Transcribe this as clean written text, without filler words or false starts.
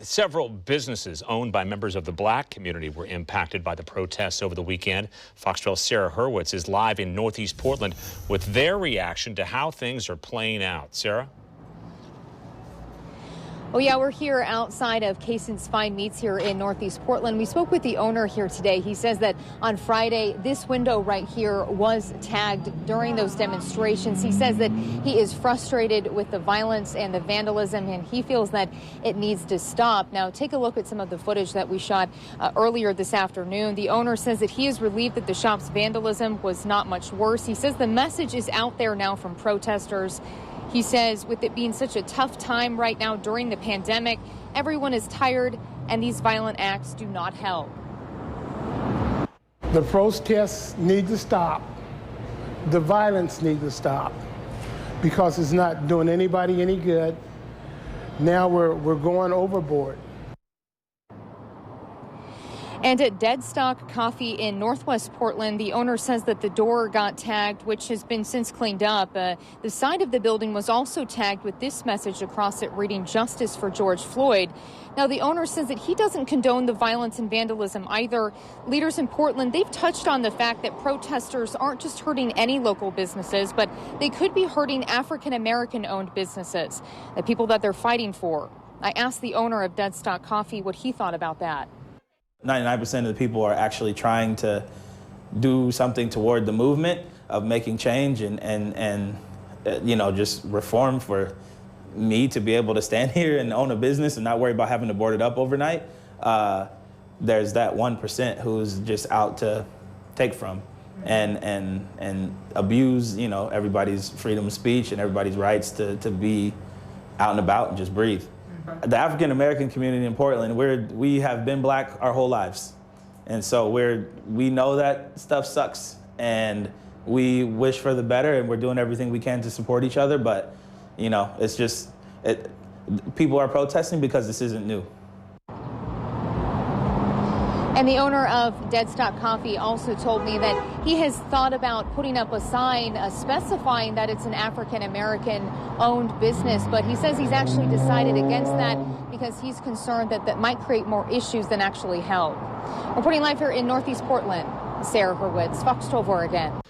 Several businesses owned by members of the black community were impacted by the protests over the weekend. Fox 12's Sarah Hurwitz is live in Northeast Portland with their reaction to how things are playing out. Sarah? Oh yeah, we're here outside of Casein's Fine Meats here in Northeast Portland. We spoke with the owner here today. He says that on Friday, this window right here was tagged during those demonstrations. He says that he is frustrated with the violence and the vandalism, and he feels that it needs to stop. Now, take a look at some of the footage that we shot earlier this afternoon. The owner says that he is relieved that the shop's vandalism was not much worse. He says the message is out there now from protesters. He says with it being such a tough time right now during the pandemic, everyone is tired and these violent acts do not help. The protests need to stop. The violence needs to stop because it's not doing anybody any good. Now we're going overboard. And at Deadstock Coffee in Northwest Portland, the owner says that the door got tagged, which has been since cleaned up. The side of the building was also tagged with this message across it reading "Justice for George Floyd." Now, the owner says that he doesn't condone the violence and vandalism either. Leaders in Portland, they've touched on the fact that protesters aren't just hurting any local businesses, but they could be hurting African-American-owned businesses, the people that they're fighting for. I asked the owner of Deadstock Coffee what he thought about that. 99% of the people are actually trying to do something toward the movement of making change and you know, just reform for me to be able to stand here and own a business and not worry about having to board it up overnight. There's that 1% who's just out to take from and abuse, you know, everybody's freedom of speech and everybody's rights to be out and about and just breathe. The African-American community in Portland, we have been black our whole lives. And so we know that stuff sucks and we wish for the better and we're doing everything we can to support each other. But, you know, it's just, people are protesting because this isn't new. And the owner of Deadstock Coffee also told me that he has thought about putting up a sign specifying that it's an African-American owned business, but he says he's actually decided against that because he's concerned that that might create more issues than actually help. Reporting live here in Northeast Portland, Sarah Hurwitz, Fox 12 Oregon.